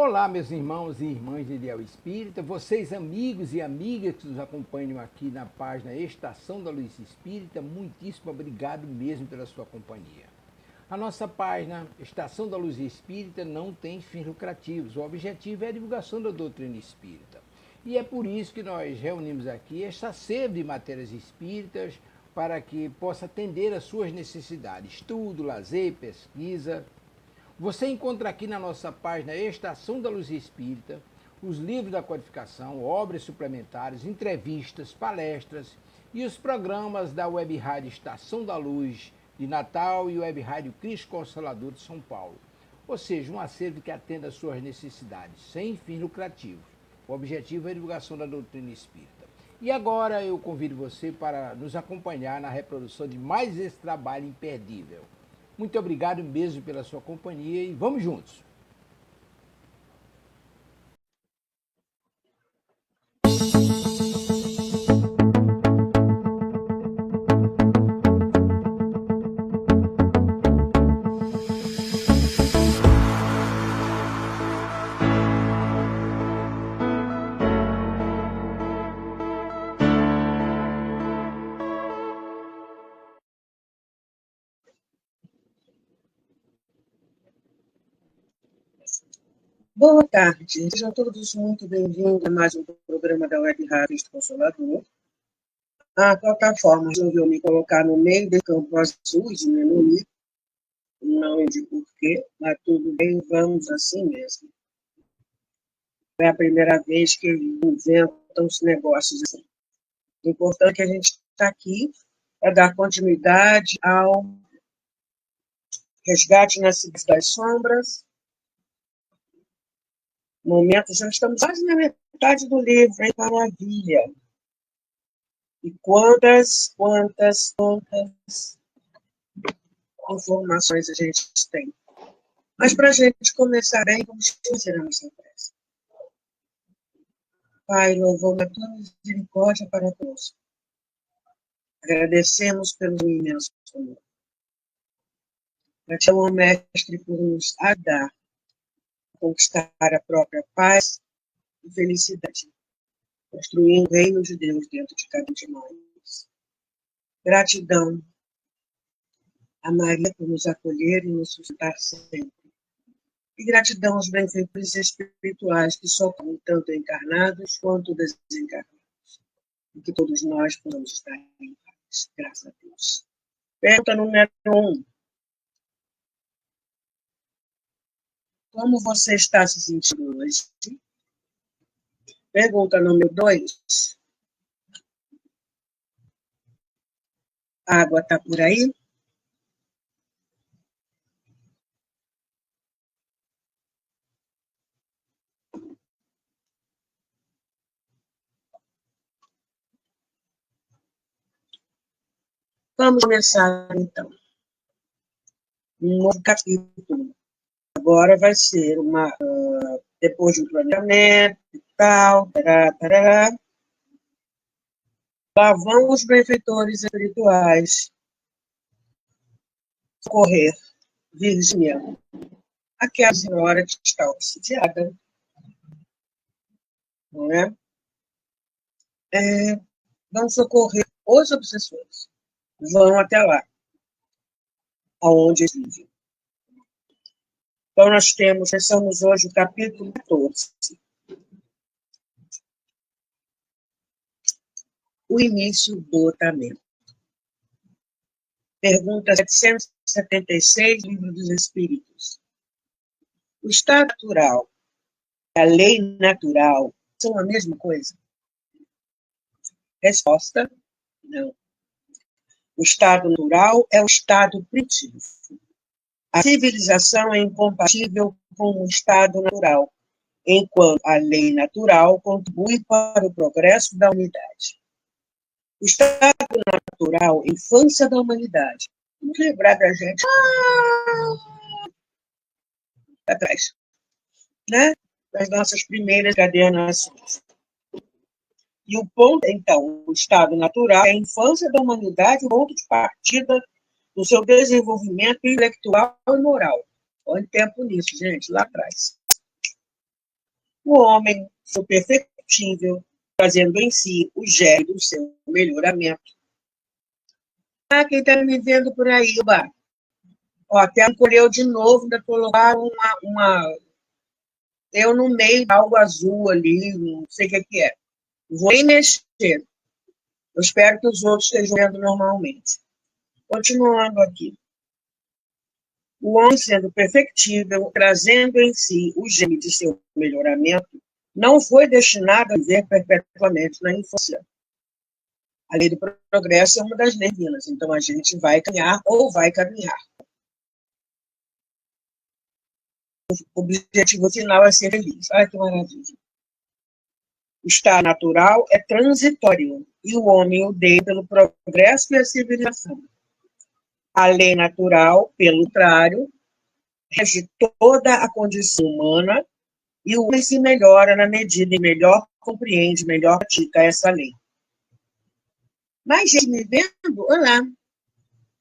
Olá, meus irmãos e irmãs de Ideal Espírita, vocês amigos e amigas que nos acompanham aqui na página Estação da Luz Espírita, muitíssimo obrigado mesmo pela sua companhia. A nossa página Estação da Luz Espírita não tem fins lucrativos, o objetivo é a divulgação da doutrina espírita. E é por isso que nós reunimos aqui esta sede de matérias espíritas para que possa atender às suas necessidades, estudo, lazer, pesquisa. Você encontra aqui na nossa página Estação da Luz Espírita os livros da codificação, obras suplementares, entrevistas, palestras e os programas da Web Rádio Estação da Luz de Natal e Web Rádio Cristo Consolador de São Paulo. Ou seja, um acervo que atenda às suas necessidades, sem fins lucrativos. O objetivo é a divulgação da doutrina espírita. E agora eu convido você para nos acompanhar na reprodução de mais esse trabalho imperdível. Muito obrigado mesmo pela sua companhia e vamos juntos! Boa tarde, sejam todos muito bem-vindos a mais um programa da Web Rádio Cristo Consolador. A plataforma resolveu me colocar no meio do campo azul, de menu, não entendi porquê, mas tudo bem, vamos assim mesmo. É a primeira vez que inventam os negócios assim. O importante é que a gente está aqui para dar continuidade ao resgate nas cidades das sombras. Momento, já estamos quase na metade do livro, hein? Maravilha! E quantas informações a gente tem. Mas para a gente começar bem, vamos fazer a nossa prece. Pai, louvamos a tua misericórdia para todos. Agradecemos pelo imenso amor. Gratidão, Mestre, por nos ajudar a conquistar a própria paz e felicidade, construindo o reino de Deus dentro de cada um de nós. Gratidão a Maria por nos acolher e nos sustentar sempre. E gratidão aos benfeitores espirituais que socorrem tanto encarnados quanto desencarnados. E que todos nós possamos estar em paz. Graças a Deus. Pergunta número 1. Como você está se sentindo hoje? Pergunta número 2. A água está por aí? Vamos começar, então. Um novo capítulo. Agora vai ser depois de um planejamento e tal, tarará. Lá vão os benfeitores espirituais socorrer Virgínia, aquela senhora que está obsidiada, não é? Vão socorrer os obsessores. Vão até lá, aonde eles vivem. Então, nós começamos hoje o capítulo 14. O início do doutamento. Pergunta 776, Livro dos Espíritos. O estado natural e a lei natural são a mesma coisa? Resposta: não. O estado natural é o estado primitivo. A civilização é incompatível com o estado natural, enquanto a lei natural contribui para o progresso da humanidade. O estado natural é a infância da humanidade. Vamos lembrar da gente atrás, né? Das nossas primeiras encarnações. E o ponto, então, o estado natural é a infância da humanidade, o ponto de partida do seu desenvolvimento intelectual e moral. Olha o tempo nisso, gente, lá atrás. O homem foi perfectível, trazendo em si o gene do seu melhoramento. Ah, quem está me vendo por aí, Bá? Ó, até encolheu de novo, ainda colocaram eu no meio, algo azul ali, não sei o que é. Vou nem mexer. Eu espero que os outros estejam vendo normalmente. Continuando aqui. O homem, sendo perfectível, trazendo em si o gene de seu melhoramento, não foi destinado a viver perpetuamente na infância. A lei do progresso é uma das leis divinas, então a gente vai caminhar ou vai caminhar. O objetivo final é ser feliz. Olha que maravilha. O estado natural é transitório e o homem odeia pelo progresso e a civilização. A lei natural, pelo contrário, rege toda a condição humana e o homem se melhora na medida em melhor compreende, melhor pratica essa lei. Mas, gente, me vendo? Olá.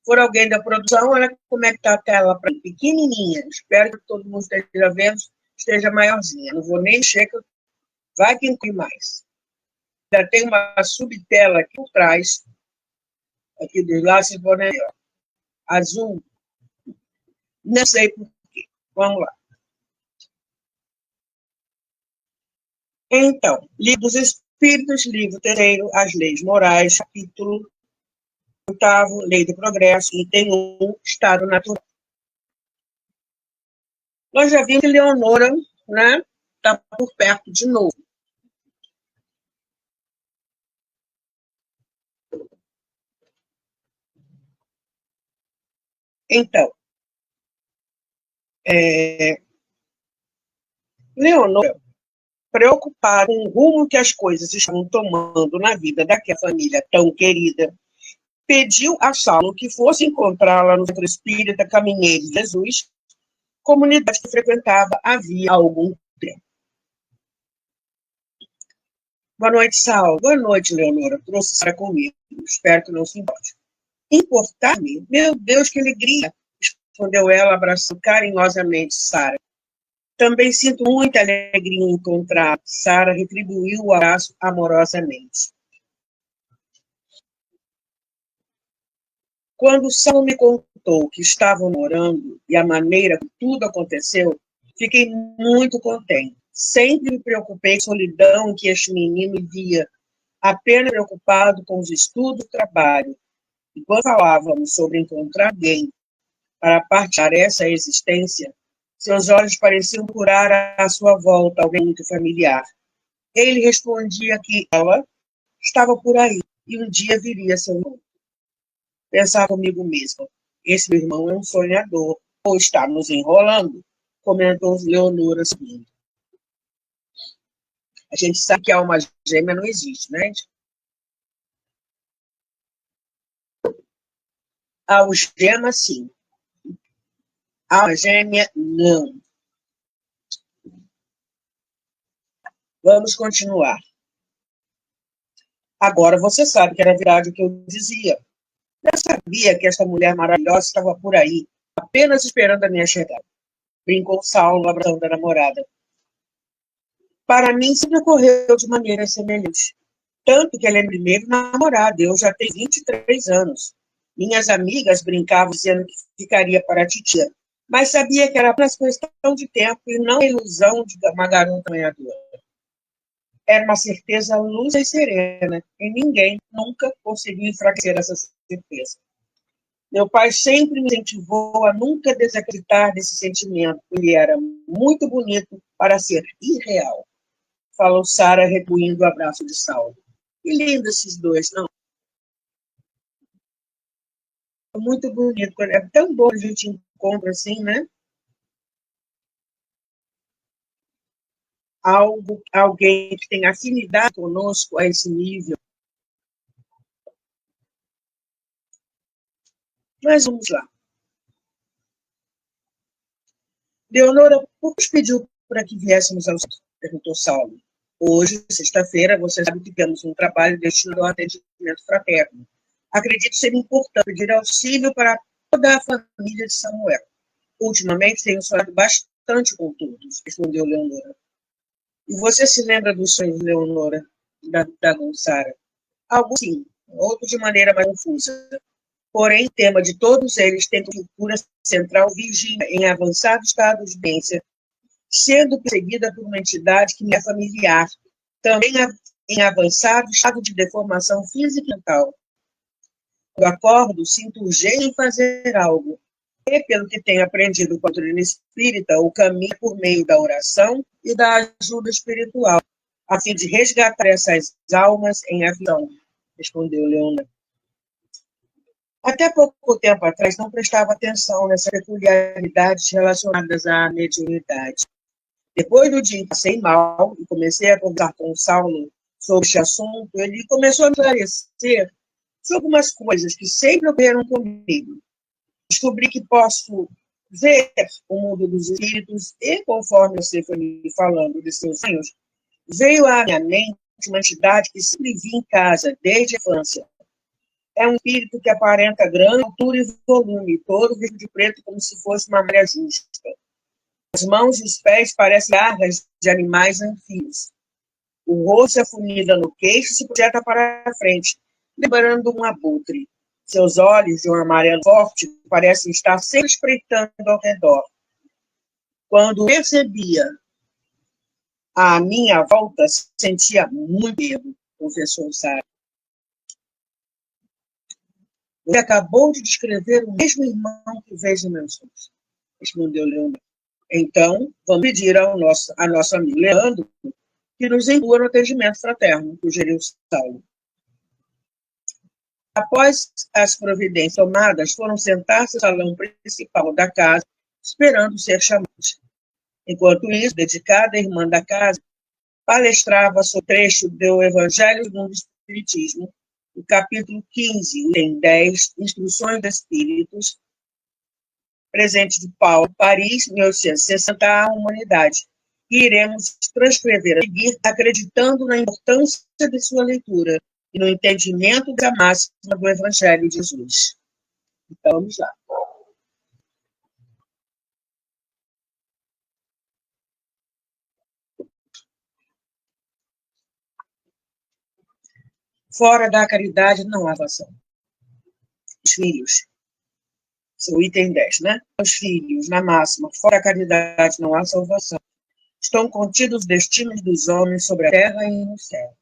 For alguém da produção, olha como é que está a tela para mim. Pequenininha. Espero que todo mundo esteja vendo, esteja maiorzinha. Não vou nem encher, que vai que inclui mais. Já tem uma subtela aqui por trás, aqui dos lados, se for, né? Azul. Não sei por quê. Vamos lá. Então, Livro dos Espíritos, livro 3º, As Leis Morais, capítulo 8º, Lei do Progresso, item 1, Estado Natural. Nós já vimos que Leonora, né, está por perto de novo. Então, Leonora, preocupada com o rumo que as coisas estavam tomando na vida daquela família tão querida, pediu a Saulo que fosse encontrá-la no Centro Espírita Caminheiro de Jesus, comunidade que frequentava havia algum tempo. Boa noite, Saulo. Boa noite, Leonora. Trouxe Sara comigo. Espero que não se importe. Importar-me? Meu Deus, que alegria! Respondeu ela, abraçando carinhosamente Sara. Também sinto muita alegria em encontrar. Sara retribuiu o abraço amorosamente. Quando Saulo me contou que estavam morando e a maneira que tudo aconteceu, fiquei muito contente. Sempre me preocupei com a solidão que este menino via, apenas preocupado com os estudos e trabalho. E quando falávamos sobre encontrar alguém para partilhar essa existência, seus olhos pareciam curar à sua volta alguém muito familiar. Ele respondia que ela estava por aí e um dia viria seu irmão. Pensava comigo mesmo, esse meu irmão é um sonhador, ou está nos enrolando, comentou Leonora seguindo. A gente sabe que a alma gêmea não existe, né? A algema, sim. A alma gêmea, não. Vamos continuar. Agora você sabe que era verdade o que eu dizia. Eu sabia que esta mulher maravilhosa estava por aí, apenas esperando a minha chegada. Brincou Saulo, abraçando a namorada. Para mim, sempre ocorreu de maneira semelhante. Tanto que ela é primeiro namorada, eu já tenho 23 anos. Minhas amigas brincavam dizendo que ficaria para a titia, mas sabia que era apenas questão de tempo e não a ilusão de uma garota ganhadora. Era uma certeza lúcida e serena, e ninguém nunca conseguiu enfraquecer essa certeza. Meu pai sempre me incentivou a nunca desacreditar desse sentimento. Ele era muito bonito para ser irreal. Falou Sara, retribuindo o abraço de Saulo. Que lindo esses dois, não? Muito bonito. É tão bom a gente encontra assim, né? Alguém que tem afinidade conosco a esse nível. Mas vamos lá. Leonora, por que pediu para que viéssemos ao centro? Perguntou Saulo. Hoje, sexta-feira, você sabe que temos um trabalho destinado ao atendimento fraterno. Acredito ser importante pedir auxílio para toda a família de Samuel. Ultimamente tenho sonhado bastante com todos, respondeu Leonora. E você se lembra dos sonhos, Leonora, da Gonçara? Alguns sim, outros de maneira mais confusa. Porém, o tema de todos eles tem como figura central Virgínia em avançado estado de demência, sendo perseguida por uma entidade que me é familiar, também em avançado estado de deformação física e mental. Quando acordo, sinto urgência em fazer algo. E, pelo que tenho aprendido com a doutrina espírita, o caminho por meio da oração e da ajuda espiritual, a fim de resgatar essas almas em aflição, respondeu Leona. Até pouco tempo atrás, não prestava atenção nessas peculiaridades relacionadas à mediunidade. Depois do dia em que passei mal e comecei a conversar com o Saulo sobre este assunto, ele começou a me esclarecer sobre algumas coisas que sempre ocorreram comigo. Descobri que posso ver o mundo dos espíritos e, conforme você foi me falando de seus sonhos, veio à minha mente uma entidade que sempre vi em casa desde a infância. É um espírito que aparenta grande altura e volume, todo vestido de preto como se fosse uma malha justa. As mãos e os pés parecem garras de animais anfios. O rosto se afunila no queixo e se projeta para a frente, lembrando um abutre. Seus olhos, de um amarelo forte, parecem estar sempre espreitando ao redor. Quando percebia a minha volta, sentia muito medo, confessou Sara. Você acabou de descrever o mesmo irmão que vejo em meus sonhos, respondeu Leandro. Então, vamos pedir a nosso amigo Leandro que nos inclua no atendimento fraterno, sugeriu Saulo. Após as providências tomadas, foram sentar-se no salão principal da casa, esperando ser chamados. Enquanto isso, dedicada à irmã da casa, palestrava sobre o trecho do Evangelho segundo o Espiritismo, o capítulo 15, item 10, Instruções dos Espíritos, presente de Paulo, Paris, 1860, à humanidade, que iremos transcrever a seguir, acreditando na importância de sua leitura e no entendimento da máxima do Evangelho de Jesus. Então, vamos lá. Fora da caridade não há salvação. Os filhos, seu item 10, né? Os filhos, na máxima, fora da caridade não há salvação. Estão contidos os destinos dos homens sobre a terra e no céu.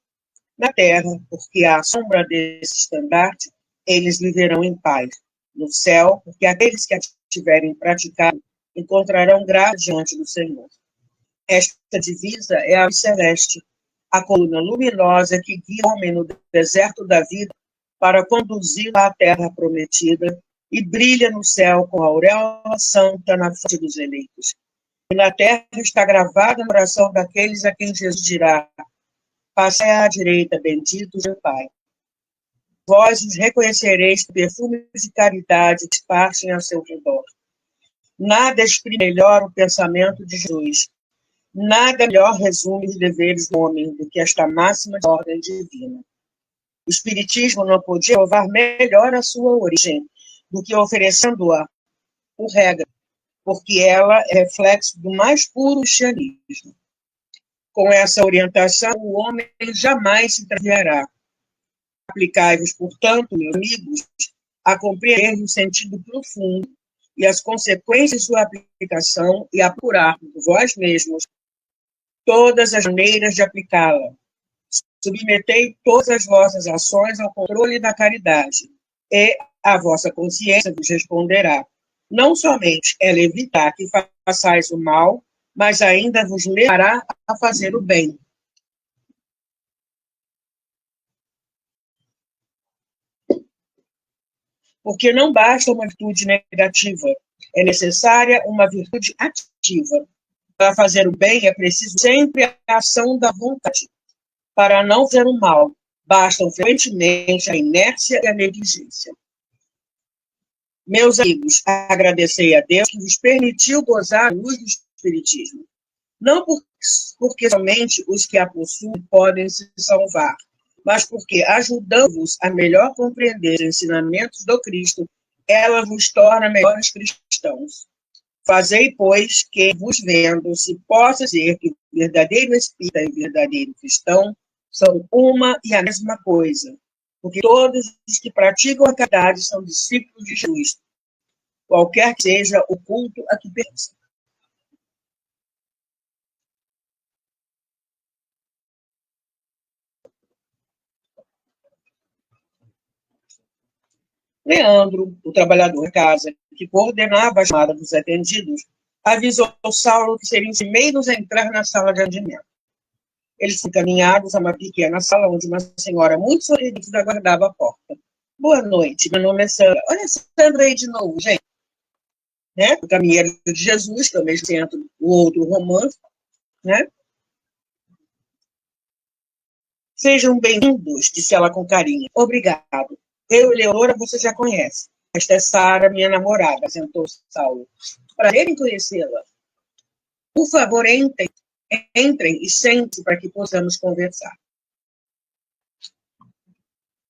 Na terra, porque à sombra desse estandarte, eles viverão em paz. No céu, porque aqueles que a tiverem praticado encontrarão graça diante do Senhor. Esta divisa é a celeste, a coluna luminosa que guia o homem no deserto da vida para conduzi-lo à terra prometida e brilha no céu com a auréola santa na frente dos eleitos. E na terra está gravada no coração daqueles a quem Jesus dirá: passai à direita, benditos meu Pai. Vós os reconhecereis por perfumes de caridade que partem ao seu redor. Nada exprime melhor o pensamento de Jesus. Nada melhor resume os deveres do homem do que esta máxima de ordem divina. O Espiritismo não podia provar melhor a sua origem do que oferecendo-a por regra, porque ela é reflexo do mais puro cristianismo. Com essa orientação, o homem jamais se extraviará. Aplicai-vos, portanto, meus amigos, a compreender o sentido profundo e as consequências de sua aplicação e a apurar por vós mesmos todas as maneiras de aplicá-la. Submetei todas as vossas ações ao controle da caridade, e a vossa consciência vos responderá. Não somente ela evitar que façais o mal, mas ainda vos levará a fazer o bem. Porque não basta uma virtude negativa, é necessária uma virtude ativa. Para fazer o bem é preciso sempre a ação da vontade. Para não fazer o mal, bastam frequentemente a inércia e a negligência. Meus amigos, agradecei a Deus que vos permitiu gozar a luz do Espiritismo. Não porque somente os que a possuem podem se salvar, mas porque, ajudando-vos a melhor compreender os ensinamentos do Cristo, ela vos torna melhores cristãos. Fazei, pois, que, vos vendo, se possa dizer que o verdadeiro espírita e o verdadeiro cristão são uma e a mesma coisa, porque todos os que praticam a caridade são discípulos de Jesus, qualquer que seja o culto a que pertencem. Leandro, o trabalhador de casa, que coordenava a chamada dos atendidos, avisou Saulo que seriam os primeiros a entrar na sala de atendimento. Eles foram encaminhados a uma pequena sala onde uma senhora muito sorridente aguardava a porta. Boa noite, meu nome é Sandra. Olha a Sandra aí de novo, gente. Né? O Caminheiro de Jesus, que é o mesmo centro do outro romance. Né? Sejam bem-vindos, disse ela com carinho. Obrigado. Eu e Leonora você já conhece. Esta é Sara, minha namorada, sentou Saulo. Prazer em conhecê-la. Por favor, entrem e sentem-se para que possamos conversar.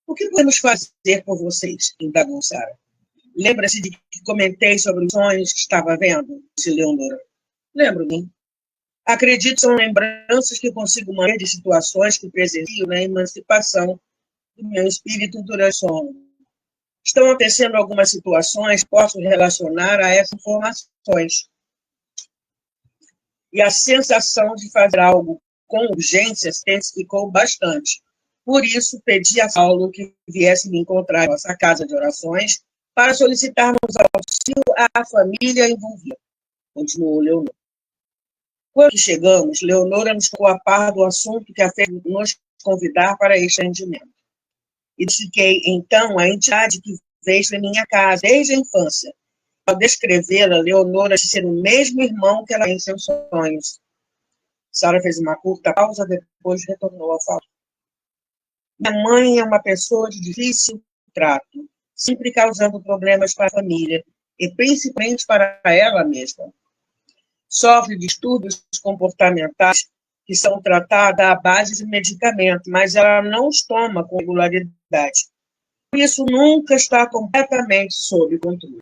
O que podemos fazer por vocês? Indagou Sara. Lembra-se de que comentei sobre os sonhos que estava vendo? Disse Leonora. Lembro-me. Acredito que são lembranças que consigo manter de situações que presencio na emancipação do meu espírito durante o sono. Estão acontecendo algumas situações que posso relacionar a essas informações. E a sensação de fazer algo com urgência se intensificou bastante. Por isso, pedi a Saulo que viesse me encontrar em nossa casa de orações para solicitarmos auxílio à família envolvida. Continuou Leonora. Quando chegamos, Leonora nos colocou a par do assunto que a fez nos convidar para este atendimento. Identifiquei, então, a entidade que veio em minha casa desde a infância. Ao descrevê-la, Leonora disse ser o mesmo irmão que ela tem em seus sonhos. Sara fez uma curta pausa, depois retornou ao falar. Minha mãe é uma pessoa de difícil trato, sempre causando problemas para a família, e principalmente para ela mesma. Sofre distúrbios comportamentais que são tratados à base de medicamento, mas ela não os toma com regularidade. Por isso, nunca está completamente sob controle.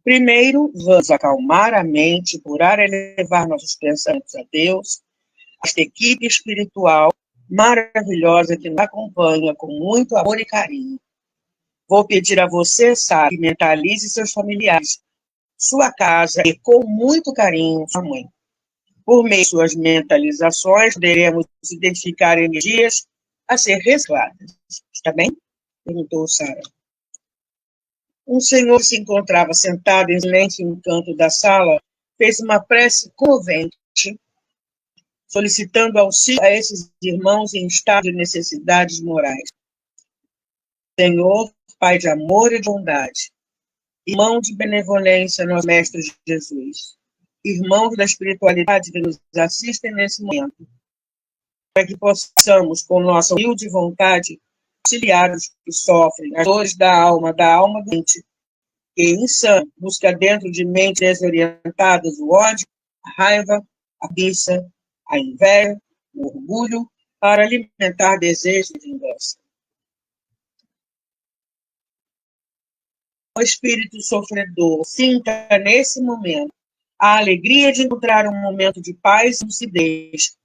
Primeiro, vamos acalmar a mente, curar e elevar nossos pensamentos a Deus, esta equipe espiritual maravilhosa que nos acompanha com muito amor e carinho. Vou pedir a você, Sara, que mentalize seus familiares, sua casa e com muito carinho sua mãe. Por meio de suas mentalizações, poderemos identificar energias a ser recicladas. Está bem? Perguntou Sara. Um senhor que se encontrava sentado em silêncio no canto da sala fez uma prece comovente, solicitando auxílio a esses irmãos em estado de necessidades morais. Senhor, Pai de amor e de bondade, irmão de benevolência, nosso Mestre Jesus, irmãos da espiritualidade que nos assistem nesse momento, para que possamos, com nossa humilde vontade, auxiliar os que sofrem as dores da alma doente, que insano busca dentro de mentes desorientadas o ódio, a raiva, a preguiça, a inveja, o orgulho, para alimentar desejos de vingança. O espírito sofredor sinta nesse momento a alegria de encontrar um momento de paz e lucidez,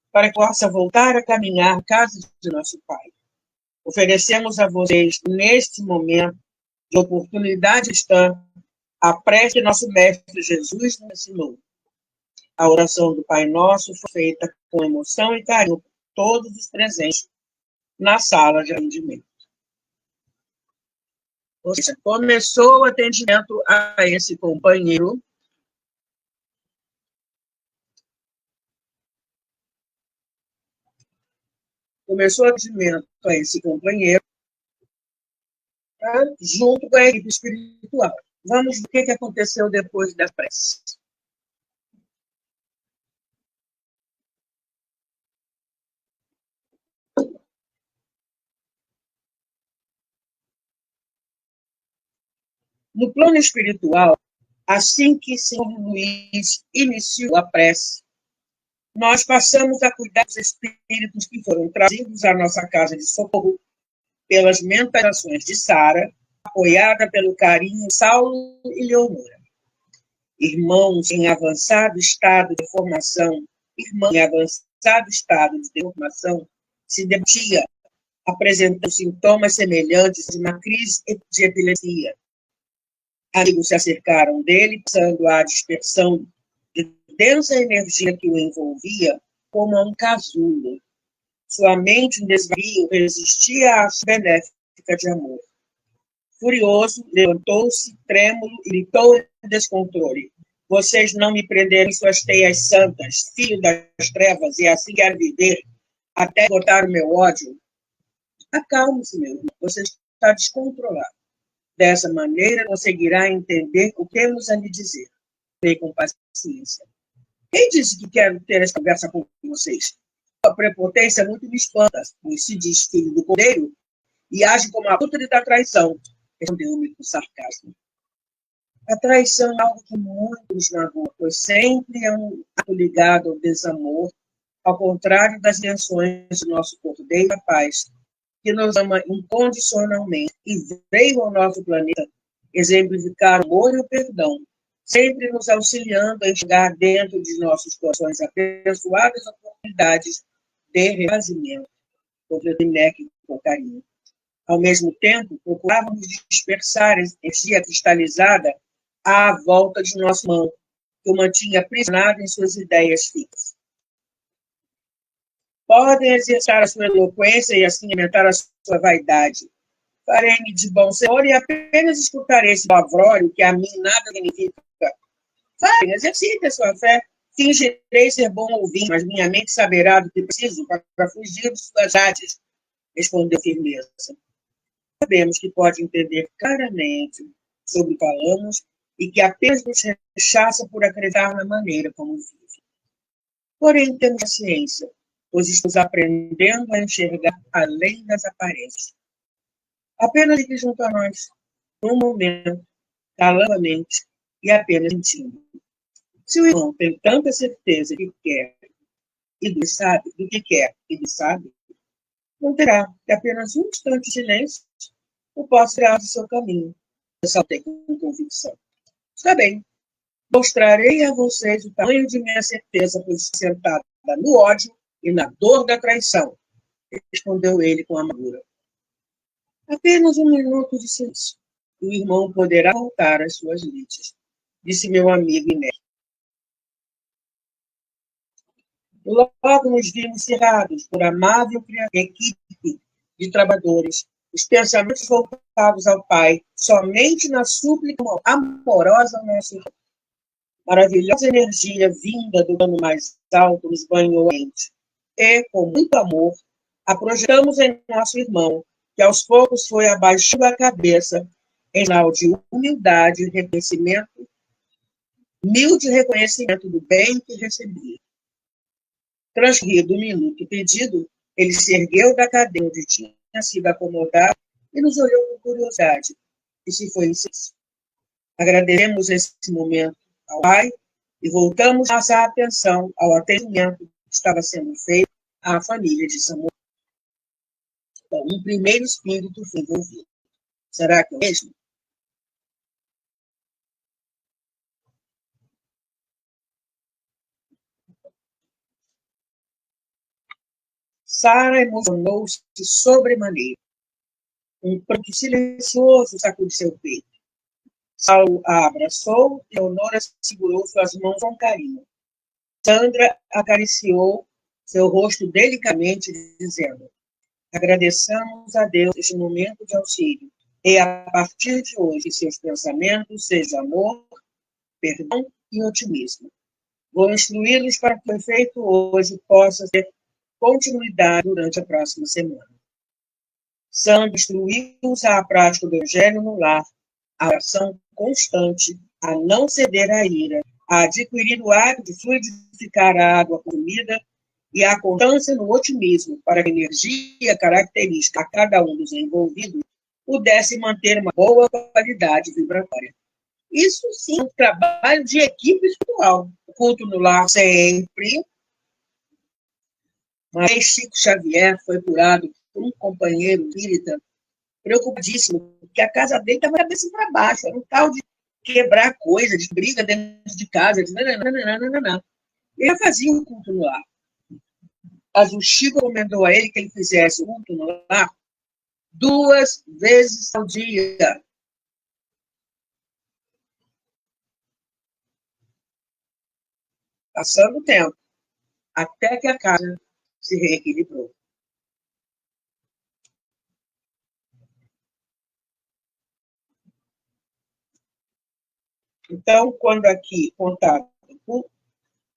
para que possa voltar a caminhar à casa de nosso Pai. Oferecemos a vocês, neste momento de oportunidade cristã, a prece que nosso Mestre Jesus nos ensinou. A oração do Pai Nosso foi feita com emoção e carinho por todos os presentes na sala de atendimento. Ou seja, começou o atendimento a esse companheiro. Começou o atendimento a esse companheiro, tá? Junto com a equipe espiritual. Vamos ver o que aconteceu depois da prece. No plano espiritual, assim que São Luís iniciou a prece, nós passamos a cuidar dos espíritos que foram trazidos à nossa casa de socorro pelas mentalizações de Sara, apoiada pelo carinho de Saulo e Leonora. Irmãos em avançado estado de formação, irmã em avançado estado de formação, se debatia, apresentando sintomas semelhantes de uma crise de epilepsia. Amigos se acercaram dele, passando a dispersão de densa energia que o envolvia como um casulo. Sua mente em desvario resistia à ação benéfica de amor. Furioso, levantou-se, trêmulo, e gritou em descontrole. Vocês não me prenderam em suas teias santas, filho das trevas, e assim quero viver, até botar o meu ódio. Acalme-se, meu irmão, você está descontrolado. Dessa maneira, conseguirá entender o que temos a lhe dizer. Tenha com paciência. Quem disse que quero ter essa conversa com vocês? A prepotência muito me espanta, pois se diz filho do cordeiro e age como a fruta da traição, respondeu-me com sarcasmo. A traição é algo que muito nos magoa, pois sempre é um ato ligado ao desamor, ao contrário das intenções do nosso cordeiro da paz, que nos ama incondicionalmente e veio ao nosso planeta exemplificar o amor e o perdão, sempre nos auxiliando a enxergar dentro de nossos corações abençoadas oportunidades de refazimento, completou Neck com carinho. Ao mesmo tempo, procurávamos dispersar a energia cristalizada à volta de nosso irmão, que o mantinha aprisionado em suas ideias fixas. Podem exercer a sua eloquência e assim alimentar a sua vaidade. Farei-me de bom senhor e apenas escutarei esse pavrório que a mim nada significa. Farem, exercite a sua fé. Fingirei ser bom ouvinte, mas minha mente saberá do que preciso para fugir de suas artes, respondeu firmeza. Sabemos que pode entender claramente sobre o que falamos e que apenas nos rechaça por acreditar na maneira como vive. Porém, temos paciência, pois estamos aprendendo a enxergar além das aparências. Apenas fique junto a nós, num momento, calmamente e apenas sentindo. Se o irmão tem tanta certeza que quer e do sabe, do que quer e do sabe, não terá que apenas um instante de silêncio o posso tirar do seu caminho. Ressaltei com convicção. Está bem. Mostrarei a vocês o tamanho de minha certeza, pois sentada no ódio e na dor da traição, respondeu ele com amargura. Apenas um minuto de silêncio. O irmão poderá voltar às suas lides, disse meu amigo Inés. Logo nos vimos cerrados por amável equipe de trabalhadores, os pensamentos voltados ao Pai, somente na súplica amorosa ao nosso irmão. Maravilhosa energia vinda do plano mais alto nos banhou a mente. E, com muito amor, a projetamos em nosso irmão, que aos poucos foi abaixando a cabeça, em sinal de humildade e reconhecimento, humilde reconhecimento do bem que recebia. Transcorrido o minuto pedido, ele se ergueu da cadeira onde tinha sido acomodado e nos olhou com curiosidade, e se foi em silêncio. Agradecemos esse momento ao Pai e voltamos nossa atenção ao atendimento que estava sendo feito à família de Samuel. Bom, um primeiro espírito foi envolvido. Será que é o mesmo? Sara emocionou-se sobremaneira. Um pranto silencioso sacudiu seu peito. Saulo a abraçou e Leonora segurou suas mãos com carinho. Sandra acariciou seu rosto delicadamente, dizendo: agradeçamos a Deus este momento de auxílio. E a partir de hoje, seus pensamentos sejam amor, perdão e otimismo. Vou instruí-los para que o feito hoje possa ter continuidade durante a próxima semana. Sandra instruiu-os à prática do evangelho no lar, a oração constante, a não ceder à ira, a adquirir o hábito de fluidificar a água com comida e a constância no otimismo, para que a energia característica a cada um dos envolvidos pudesse manter uma boa qualidade vibratória. Isso sim é um trabalho de equipe espiritual. O culto no lar sempre Mas Chico Xavier foi curado por um companheiro espírita preocupadíssimo, porque a casa dele estava cabeça para baixo, era um tal de quebrar coisa, de briga dentro de casa, de nananana. Ele já fazia um culto no lar. Mas o Chico recomendou a ele que ele fizesse o culto no lar 2 vezes ao dia. Passando o tempo, até que a casa se reequilibrou. Então, quando aqui contado o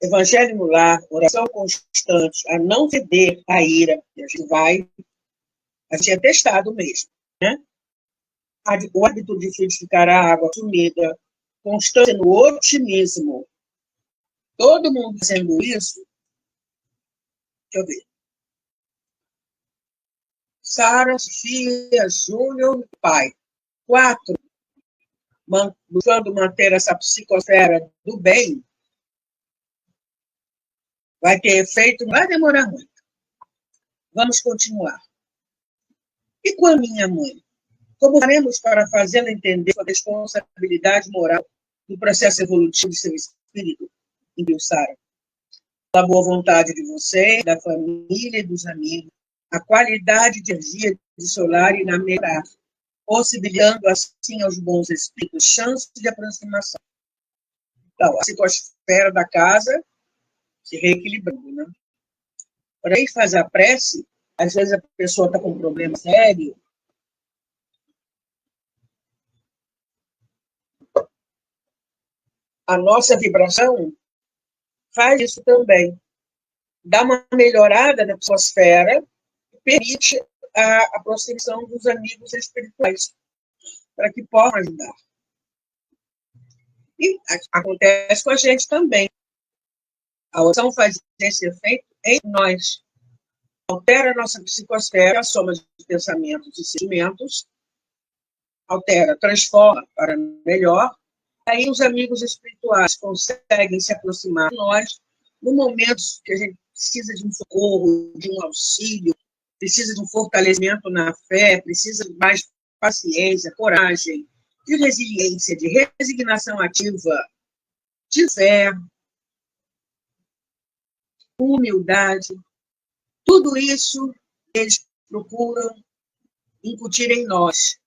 Evangelho no lar, oração constante, a não ceder à ira, a gente é testado mesmo, né? O hábito de frutificar a água sumida, constância no otimismo. Todo mundo fazendo isso, deixa eu ver. Sara, Sofia, Júnior, pai. 4, buscando manter essa psicosfera do bem, vai ter efeito, não vai demorar muito. Vamos continuar. E com a minha mãe? Como faremos para fazê-la entender a responsabilidade moral do processo evolutivo de seu espírito? Incluiu Sara. A boa vontade de vocês, da família e dos amigos, a qualidade de energia de seu lar e na melhorar, possibilitando assim aos bons espíritos chance de aproximação. Então, a psicosfera da casa se reequilibrando, né? Para aí fazer a prece, às vezes a pessoa está com um problema sério, a nossa vibração faz isso também. Dá uma melhorada na psicosfera e permite a aproximação dos amigos espirituais, para que possam ajudar. E acontece com a gente também. A oração faz esse efeito em nós. Altera a nossa psicosfera, a soma de pensamentos e sentimentos, altera, transforma para melhor. Aí os amigos espirituais conseguem se aproximar de nós no momento que a gente precisa de um socorro, de um auxílio, precisa de um fortalecimento na fé, precisa de mais paciência, coragem, de resiliência, de resignação ativa, de fé, humildade. Tudo isso eles procuram incutir em nós.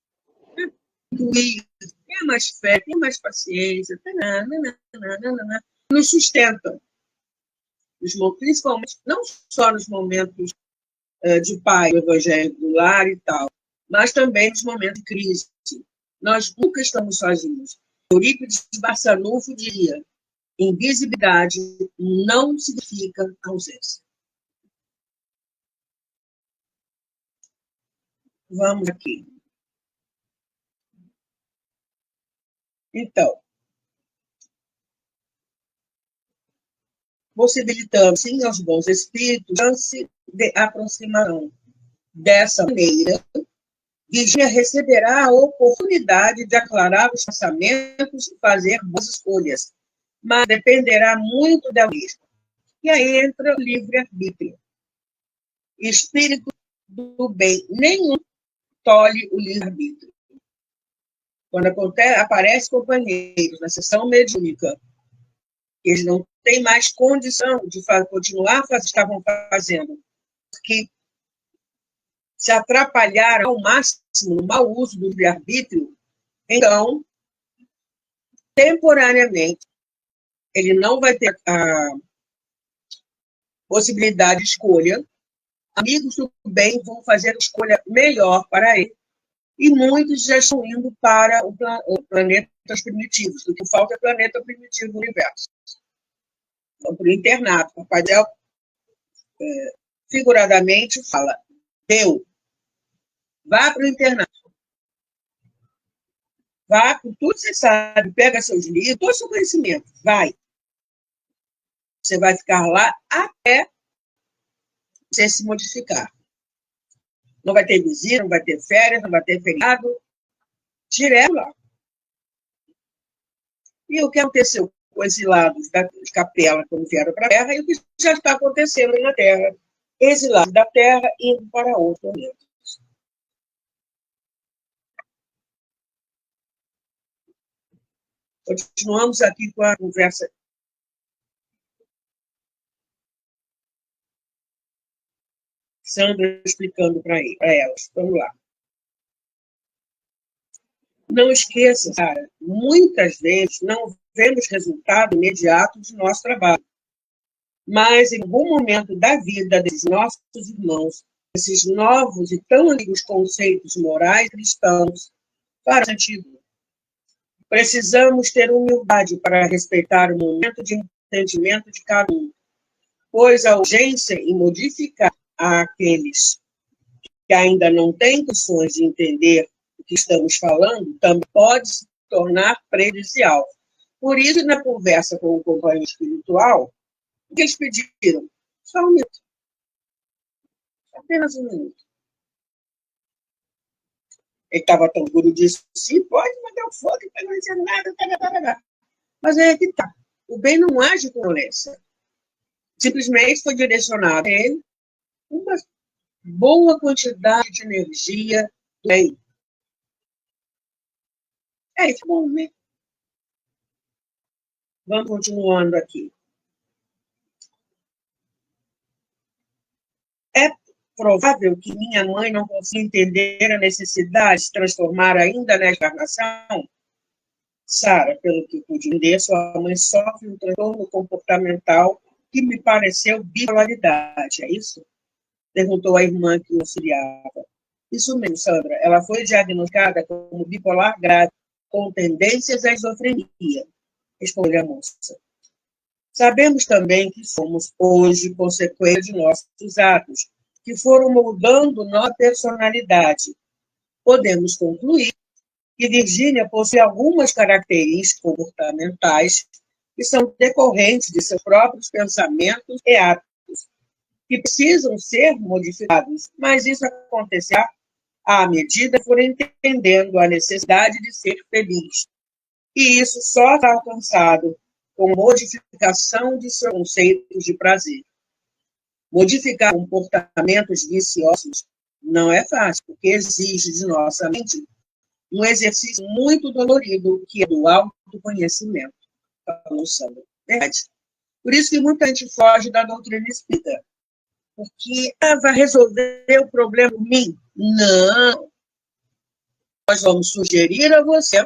Incluir, tenha mais fé, tenha mais paciência, nos sustenta. Principalmente, não só nos momentos de pai, do evangelho do lar e tal, mas também nos momentos de crise. Nós nunca estamos sozinhos. Eurípides Barçanufo dizia: invisibilidade não significa ausência. Vamos aqui. Então, possibilitando, sim, aos bons espíritos, chance de aproximação. Dessa maneira, Virgínia receberá a oportunidade de aclarar os pensamentos e fazer boas escolhas, mas dependerá muito dela mesma. E aí entra o livre-arbítrio. Espírito do bem nenhum tolhe o livre-arbítrio. Quando aparecem companheiros na sessão mediúnica, eles não têm mais condição de continuar fazendo o que estavam fazendo, porque se atrapalharam ao máximo no mau uso do livre-arbítrio, então, temporariamente, ele não vai ter a possibilidade de escolha. Amigos do bem vão fazer a escolha melhor para ele. E muitos já estão indo para o planetas primitivos. O que falta é planeta primitivo no universo. Vão para o internato. O Papai Del, figuradamente, fala: deu. Vá para o internato. Vá com tudo que você sabe, pega seus livros, todo o seu conhecimento. Vai. Você vai ficar lá até você se modificar. Não vai ter visita, não vai ter férias, não vai ter feriado. Direto lá. E o que aconteceu com os exilados da capela quando vieram para a Terra e o que já está acontecendo na Terra exilados da Terra, indo para outro planeta. Continuamos aqui com a conversa. Sandra explicando para elas. Vamos lá. Não esqueça, Sara, muitas vezes não vemos resultado imediato de nosso trabalho. Mas, em algum momento da vida desses nossos irmãos, esses novos e tão antigos conceitos morais cristãos farão sentido. Precisamos ter humildade para respeitar o momento de entendimento de cada um, pois a urgência em modificar aqueles que ainda não têm condições de entender o que estamos falando também pode se tornar prejudicial. Por isso, na conversa com o companheiro espiritual, o que eles pediram? Só um minuto. Apenas um minuto. Ele estava tão duro disso, sim, pode mandar o fogo, não vai dizer nada. Mas é que tá. O bem não age com violência. Simplesmente foi direcionado a ele uma boa quantidade de energia do bem. É isso, bom, né? Vamos continuando aqui. É provável que minha mãe não consiga entender a necessidade de se transformar ainda na encarnação? Sara, pelo que pude entender, sua mãe sofre um transtorno comportamental que me pareceu bipolaridade, é isso? Perguntou a irmã que o auxiliava. Isso mesmo, Sandra. Ela foi diagnosticada como bipolar grave, com tendências à esquizofrenia, respondeu a moça. Sabemos também que somos, hoje, consequência de nossos atos, que foram moldando nossa personalidade. Podemos concluir que Virgínia possui algumas características comportamentais que são decorrentes de seus próprios pensamentos e atos, que precisam ser modificados, mas isso acontecerá à medida que for entendendo a necessidade de ser feliz. E isso só será alcançado com modificação de seus conceitos de prazer. Modificar comportamentos viciosos não é fácil, porque exige de nossa mente um exercício muito dolorido, que é do autoconhecimento. Falou Sandra. Verdade. Por isso que muita gente foge da doutrina espírita. Porque vai resolver o problema em mim? Não. Nós vamos sugerir a você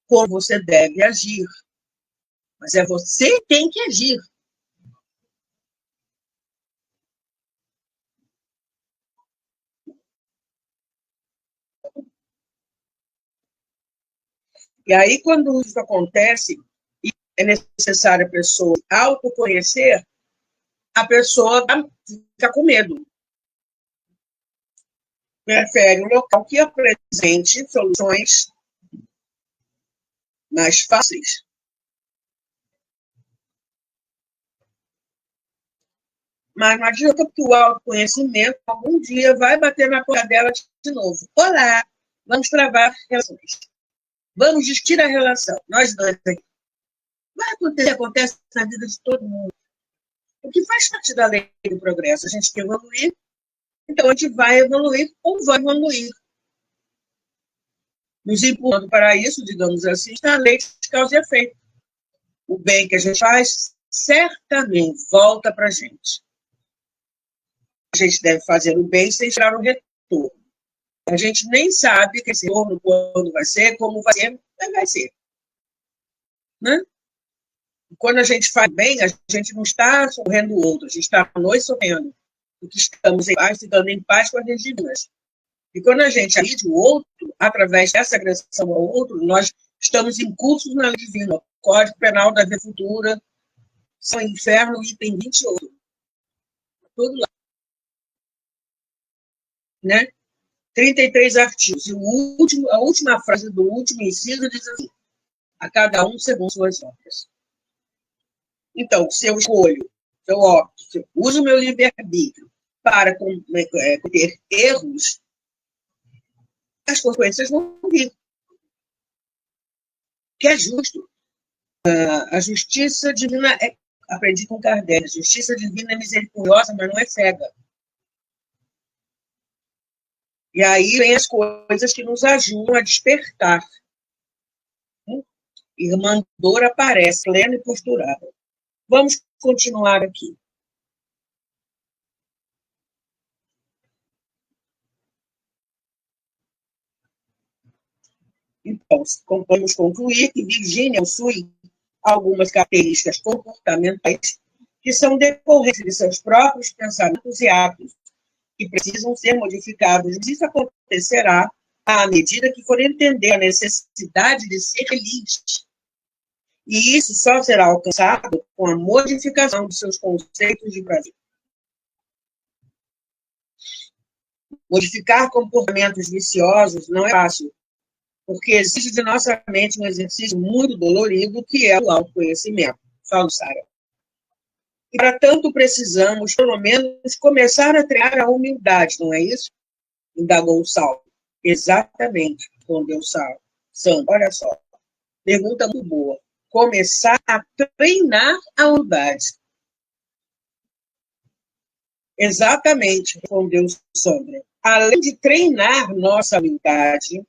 como você deve agir. Mas é você que tem que agir. E aí, quando isso acontece, e é necessário a pessoa autoconhecer, a pessoa fica com medo. Prefere um local que apresente soluções mais fáceis. Mas não adianta, porque o autoconhecimento algum dia vai bater na porta dela de novo. Olá, vamos travar relações. Vamos discutir a relação. Nós dois aqui. Vai acontecer, acontece na vida de todo mundo. O que faz parte da lei do progresso? A gente quer evoluir, então a gente vai evoluir ou vai evoluir. Nos empurrando para isso, digamos assim, está a lei de causa e efeito. O bem que a gente faz certamente volta para a gente. A gente deve fazer o bem sem esperar o retorno. A gente nem sabe que esse retorno, quando vai ser, como vai ser, mas vai ser. Né? Quando a gente faz bem, a gente não está sorrendo o outro, a gente está nós sorrendo. Porque estamos em paz, ficando em paz com as leis divinas. E quando a gente agride o outro, através dessa agressão ao outro, nós estamos incursos na lei divina. O Código Penal da Vida Futura, São Inferno, item 28. Tudo lá. Né? 33 artigos. E a última frase do último inciso diz assim: a cada um segundo suas obras. Então, se eu escolho, se eu opto, se eu uso o meu livre-arbítrio para cometer erros, as consequências vão vir. Que é justo. A justiça divina é aprendi com Kardec, a justiça divina é misericordiosa, mas não é cega. E aí vem as coisas que nos ajudam a despertar. Irmã Dora aparece, plena e posturada. Vamos continuar aqui. Então, podemos concluir que Virgínia possui algumas características comportamentais que são decorrentes de seus próprios pensamentos e atos, que precisam ser modificados. Isso acontecerá à medida que for entender a necessidade de ser feliz. E isso só será alcançado com a modificação de seus conceitos de prazer. Modificar comportamentos viciosos não é fácil, porque exige de nossa mente um exercício muito dolorido, que é o autoconhecimento. Fala, Sara. E, para tanto, precisamos, pelo menos, começar a treinar a humildade, não é isso? Indagou o Saulo. Exatamente, respondeu o Sandro. Olha só, pergunta muito boa. Começar a treinar a humildade. Exatamente, respondeu Sandra. Além de treinar nossa humildade,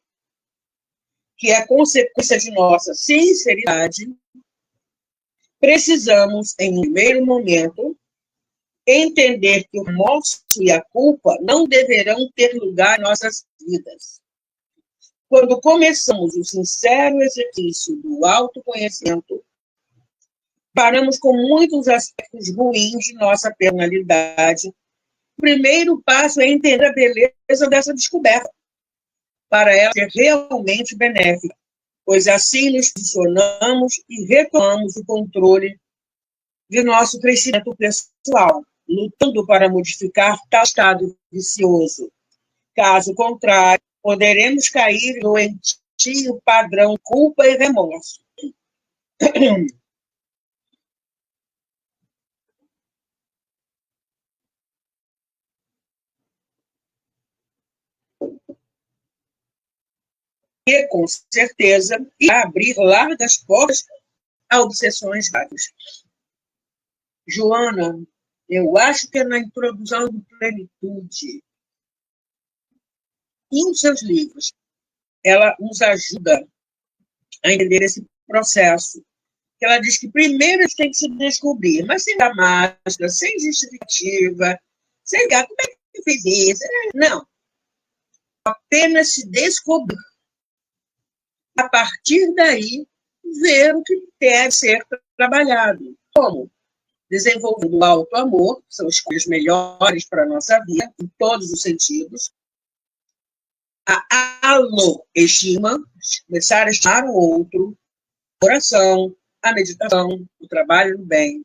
que é consequência de nossa sinceridade, precisamos, em um primeiro momento, entender que o remorso e a culpa não deverão ter lugar em nossas vidas. Quando começamos o sincero exercício do autoconhecimento, paramos com muitos aspectos ruins de nossa personalidade. O primeiro passo é entender a beleza dessa descoberta, para ela ser realmente benéfica, pois assim nos posicionamos e retomamos o controle de nosso crescimento pessoal, lutando para modificar tal estado vicioso. Caso contrário, poderemos cair no doentio padrão culpa e remorso. E, com certeza, irá abrir largas portas a obsessões várias. Joana, eu acho que é na introdução do Plenitude, em seus livros, ela nos ajuda a entender esse processo. Ela diz que primeiro a gente tem que se descobrir, mas sem dar máscara, sem justificativa, sem ligar, como é que fez isso? Não. Apenas se descobrir. A partir daí, ver o que deve ser trabalhado. Como? Desenvolvendo o auto-amor, que são escolhas melhores para a nossa vida, em todos os sentidos. A autoestima, começar a estimar o outro, a oração, a meditação, o trabalho no bem.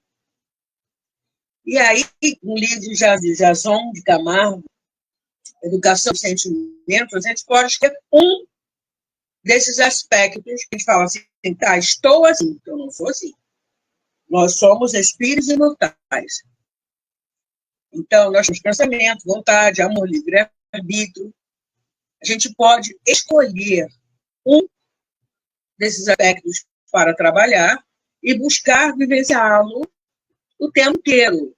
E aí, no livro de Jason de Camargo, Educação e Sentimentos, a gente pode escolher um desses aspectos que a gente fala assim, tá, estou assim, eu não sou assim. Nós somos espíritos imortais. Então, nós temos pensamento, vontade, amor, livre-arbítrio. A gente pode escolher um desses aspectos para trabalhar e buscar vivenciá-lo o tempo inteiro.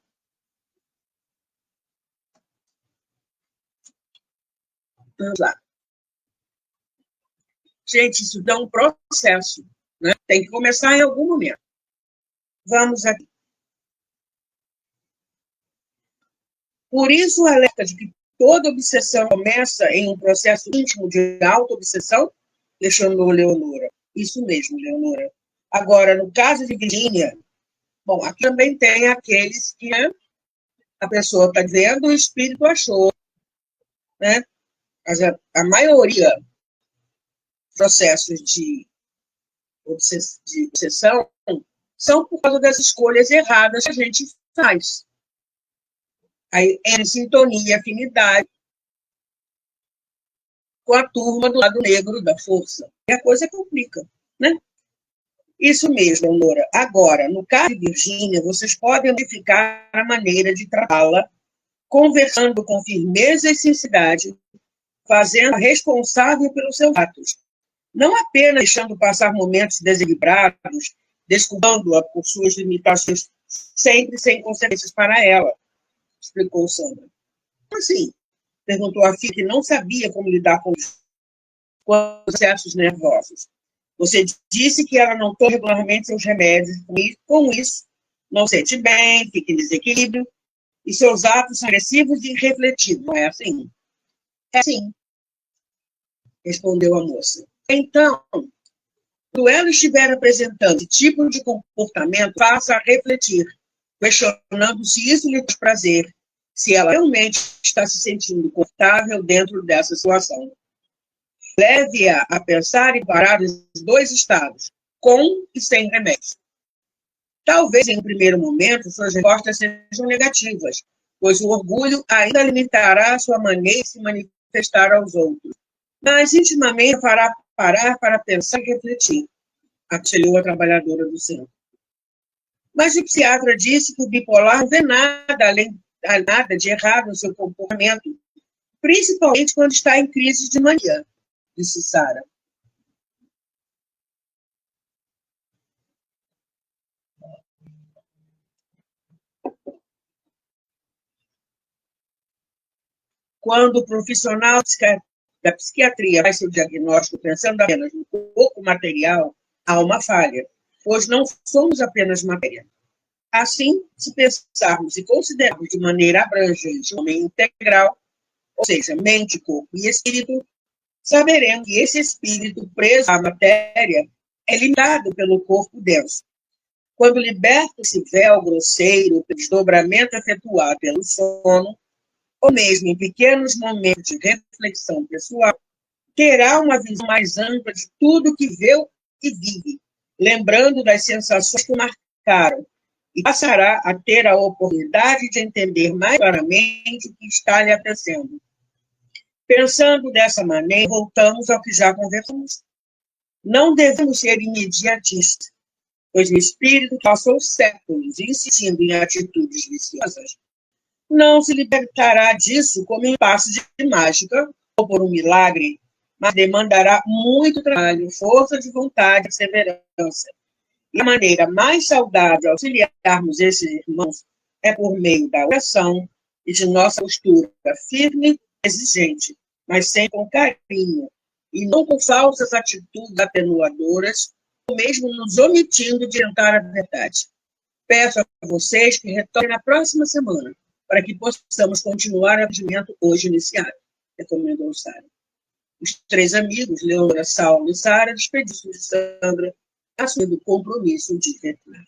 Vamos lá. Gente, isso dá um processo, né? Tem que começar em algum momento. Vamos aqui. Por isso, o alerta de que toda obsessão começa em um processo íntimo de auto-obsessão, questionou Leonora. Isso mesmo, Leonora. Agora, no caso de Virgínia, bom, aqui também tem aqueles que, né, a pessoa está dizendo, o espírito achou, né? Mas a maioria processos de obsessão são por causa das escolhas erradas que a gente faz. Aí é em sintonia, afinidade com a turma do lado negro da força. E a coisa complica, né? Isso mesmo, Leonora. Agora, no caso de Virgínia, vocês podem modificar a maneira de tratá-la, conversando com firmeza e sinceridade, fazendo-a responsável pelos seus atos. Não apenas deixando passar momentos desequilibrados, desculpando-a por suas limitações sempre sem consequências para ela, explicou Sandra. Como assim? Perguntou a filha, que não sabia como lidar com os processos nervosos. Você disse que ela não toma regularmente seus remédios, e com isso não se sente bem, fica em desequilíbrio, e seus atos são agressivos e irrefletidos, não é assim? É assim, respondeu a moça. Então, quando ela estiver apresentando esse tipo de comportamento, faça refletir, questionando se isso lhe traz prazer, se ela realmente está se sentindo confortável dentro dessa situação. Leve-a a pensar em parar os dois estados, com e sem remédio. Talvez, em um primeiro momento, suas respostas sejam negativas, pois o orgulho ainda limitará a sua maneira de se manifestar aos outros. Mas, intimamente, fará parar para pensar e refletir, aconselhou a trabalhadora do centro. Mas o psiquiatra disse que o bipolar não vê nada de errado no seu comportamento, principalmente quando está em crise de mania, disse Sara. Quando o profissional da psiquiatria faz seu diagnóstico pensando apenas no pouco material, há uma falha, pois não somos apenas matéria. Assim, se pensarmos e considerarmos de maneira abrangente o homem integral, ou seja, mente, corpo e espírito, saberemos que esse espírito preso à matéria é limitado pelo corpo denso. Quando liberta esse véu grosseiro, o desdobramento efetuado pelo sono, ou mesmo em pequenos momentos de reflexão pessoal, terá uma visão mais ampla de tudo que vê e vive, lembrando das sensações que o marcaram, e passará a ter a oportunidade de entender mais claramente o que está lhe acontecendo. Pensando dessa maneira, voltamos ao que já conversamos. Não devemos ser imediatistas, pois o espírito que passou séculos insistindo em atitudes viciosas não se libertará disso como em passe de mágica ou por um milagre, mas demandará muito trabalho, força de vontade e perseverança. E a maneira mais saudável de auxiliarmos esses irmãos é por meio da oração e de nossa postura firme e exigente, mas sempre com carinho, e não com falsas atitudes atenuadoras, ou mesmo nos omitindo de tentar a verdade. Peço a vocês que retornem na próxima semana, para que possamos continuar o atendimento hoje iniciado, recomendou Sara. Os três amigos, Leonora, Saulo e Sara, despediram-se de Sandra, assumindo o compromisso de retornar.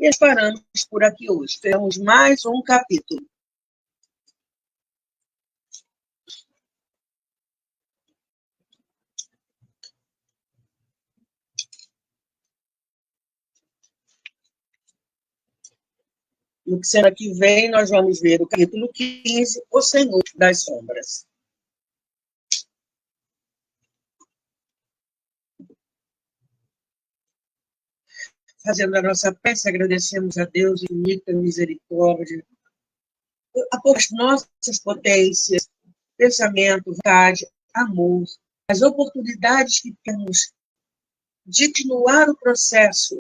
E paramos por aqui hoje. Temos mais um capítulo. No que semana que vem, nós vamos ver o capítulo 15, O Senhor das Sombras. Fazendo a nossa prece, agradecemos a Deus infinita misericórdia, as nossas potências, pensamento, vontade, amor, as oportunidades que temos de continuar o processo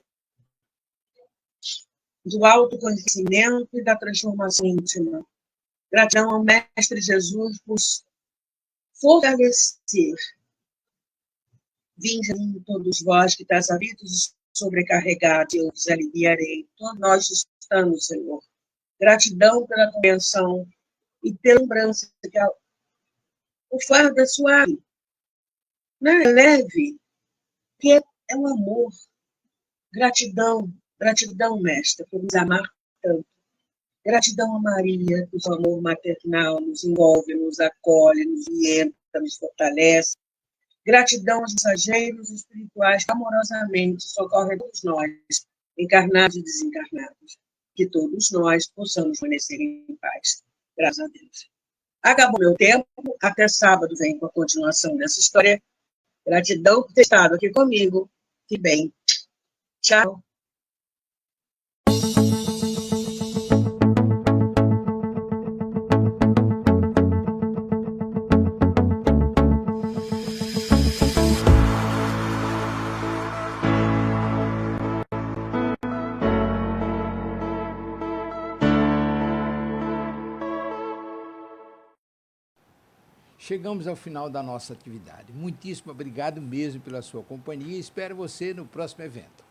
do autoconhecimento e da transformação íntima. Gratidão ao Mestre Jesus por fortalecer. Vinde a mim todos vós que estáis aflitos e sobrecarregados, eu vos aliviarei. Todos nós estamos, Senhor. Gratidão pela compreensão e pela lembrança que o fardo é suave, não é leve, que é o amor. Gratidão, Mestre, por nos amar tanto. Gratidão a Maria, que o seu amor maternal nos envolve, nos acolhe, nos orienta, nos fortalece. Gratidão aos mensageiros espirituais que amorosamente socorrem todos nós, encarnados e desencarnados. Que todos nós possamos permanecer em paz. Graças a Deus. Acabou meu tempo. Até sábado vem com a continuação dessa história. Gratidão por ter estado aqui comigo. Que bem. Tchau. chegamos ao final da nossa atividade. Muitíssimo obrigado mesmo pela sua companhia e espero você no próximo evento.